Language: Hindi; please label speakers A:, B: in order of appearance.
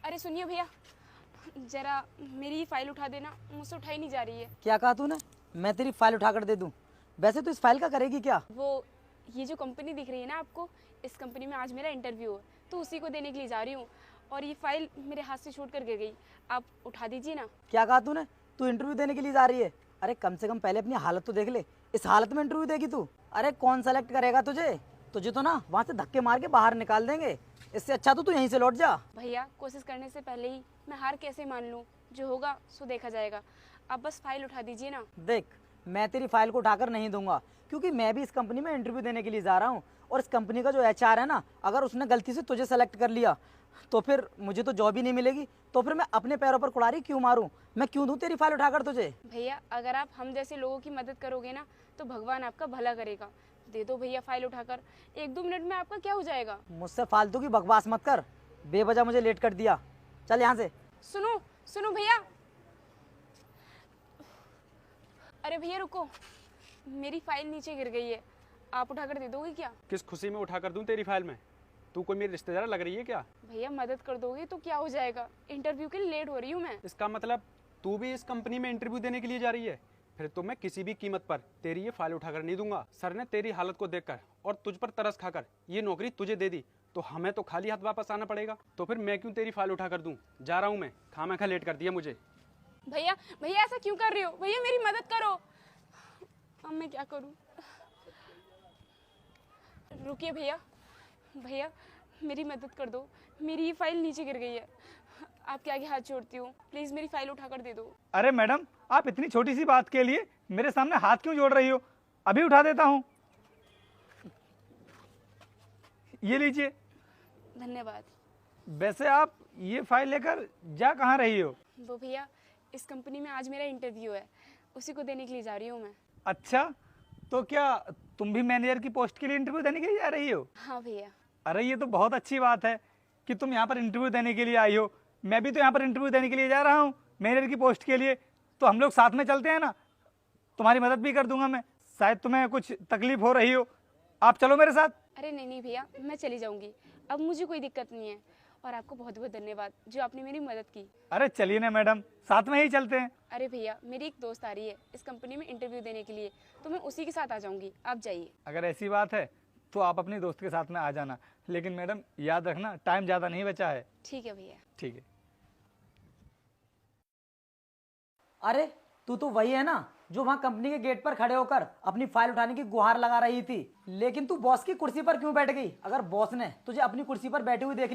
A: अरे सुनिए भैया, जरा मेरी फाइल उठा देना, मुझसे उठाई नहीं जा रही है।
B: क्या कहा तूने? मैं तेरी फाइल उठा कर दे दूं? वैसे तो इस फाइल का करेगी क्या?
A: वो ये जो कंपनी दिख रही है ना आपको, इस कंपनी में आज मेरा इंटरव्यू है, तो उसी को देने के लिए जा रही हूँ। और ये फाइल मेरे हाथ से छूट कर गिर गई, आप उठा दीजिए ना।
B: क्या कहा तूने? तू इंटरव्यू देने के लिए जा रही है? अरे कम से कम पहले अपनी हालत तो देख ले। इस हालत में इंटरव्यू देगी तू? अरे कौन सेलेक्ट करेगा तुझे? तुझे तो ना वहाँ से धक्के मार के बाहर निकाल देंगे। इससे अच्छा तो तू यहीं से लौट जा।
A: भैया कोशिश करने से पहले ही मैं हार कैसे मान लूँ? जो होगा सो देखा जाएगा। आप बस फाइल उठा दीजिए ना।
B: देख, मैं तेरी फाइल को उठाकर नहीं दूंगा, क्योंकि मैं भी इस कंपनी में इंटरव्यू देने के लिए जा रहा हूँ। और इस कंपनी का जो एचआर है ना, अगर उसने गलती से तुझे सेलेक्ट कर लिया तो फिर मुझे तो जॉब ही नहीं मिलेगी। तो फिर मैं अपने पैरों पर कुल्हाड़ी क्यों मारूं? मैं क्यों दूं तेरी फाइल उठाकर तुझे?
A: भैया अगर आप हम जैसे लोगों की मदद करोगे ना, तो भगवान आपका भला करेगा। दे दो भैया फाइल उठाकर, 1-2 मिनट में आपका क्या हो जाएगा।
B: मुझसे फालतू की बकवास मत कर। बेवजह मुझे लेट कर दिया। चल यहाँ से।
A: सुनो सुनो भैया। अरे भैया रुको, मेरी फाइल नीचे गिर गई है, आप उठाकर दे दोगे क्या?
C: किस खुशी में उठा कर दूं तेरी फाइल में? तू कोई मेरी रिश्तेदार लग रही है क्या?
A: भैया मदद कर दोगे तो क्या हो जाएगा? इंटरव्यू के लिए लेट हो रही हूँ मैं।
C: इसका मतलब तू भी इस कंपनी में इंटरव्यू देने के लिए जा रही है? फिर तो मैं किसी भी कीमत पर तेरी ये फाइल उठाकर नहीं दूंगा। सर ने तेरी हालत को देखकर और तुझ पर तरस खाकर ये नौकरी तुझे दे दी, तो हमें तो खाली हाथ वापस आना पड़ेगा। तो फिर मैं क्यों तेरी फाइल उठा कर दूं? जा रहा हूँ मैं, खामखा लेट कर दिया मुझे।
A: भैया भैया ऐसा क्यों कर रहे हो? भैया मेरी मदद करो। अब मैं क्या करूँ? रुकिए भैया, भैया मेरी मदद कर दो, मेरी ये फाइल नीचे गिर गई है। आपके आगे हाथ जोड़ती हूँ, प्लीज मेरी फाइल उठाकर दे दो।
D: अरे मैडम, आप इतनी छोटी सी बात के लिए मेरे सामने हाथ क्यों जोड़ रही हो? अभी उठा देता हूँ। ये लीजिए।
A: धन्यवाद।
D: वैसे आप ये फाइल लेकर जा कहाँ रही हो?
A: वो भैया, इस कंपनी में आज मेरा इंटरव्यू है, उसी को देने के लिए जा रही हूँ मैं।
D: अच्छा, तो क्या तुम भी मैनेजर की पोस्ट के लिए इंटरव्यू देने के लिए जा रही हो?
A: हाँ भैया।
D: अरे ये तो बहुत अच्छी बात है कि तुम यहाँ पर इंटरव्यू देने के लिए आई हो। मैं भी तो यहाँ पर इंटरव्यू देने के लिए जा रहा हूँ, मैनेजर की पोस्ट के लिए। तो हम लोग साथ में चलते हैं ना, तुम्हारी मदद भी कर दूंगा मैं। शायद तुम्हें कुछ तकलीफ हो रही हो, आप चलो मेरे साथ।
A: अरे नहीं नहीं भैया, मैं चली जाऊंगी, अब मुझे कोई दिक्कत नहीं है। और आपको बहुत बहुत धन्यवाद जो आपने मेरी मदद की।
D: अरे चलिए ना मैडम, साथ में ही चलते हैं।
A: अरे भैया, मेरी एक दोस्त आ रही है इस कंपनी में इंटरव्यू देने के लिए, तो मैं उसी के साथ आ जाऊंगी, आप जाइए।
D: अगर ऐसी बात है तो आप अपनी दोस्त के साथ में आ जाना, लेकिन मैडम याद रखना टाइम ज़्यादा नहीं बचा है।
A: ठीक है भैया।
D: ठीक है।
B: अरे तू तो वही है ना जो वहाँ कंपनी के गेट पर खड़े होकर अपनी फाइल उठाने की गुहार लगा रही थी। लेकिन तू बॉस की कुर्सी पर क्यों बैठ गई? अगर बॉस ने तुझे अपनी कुर्सी पर बैठी हुई देख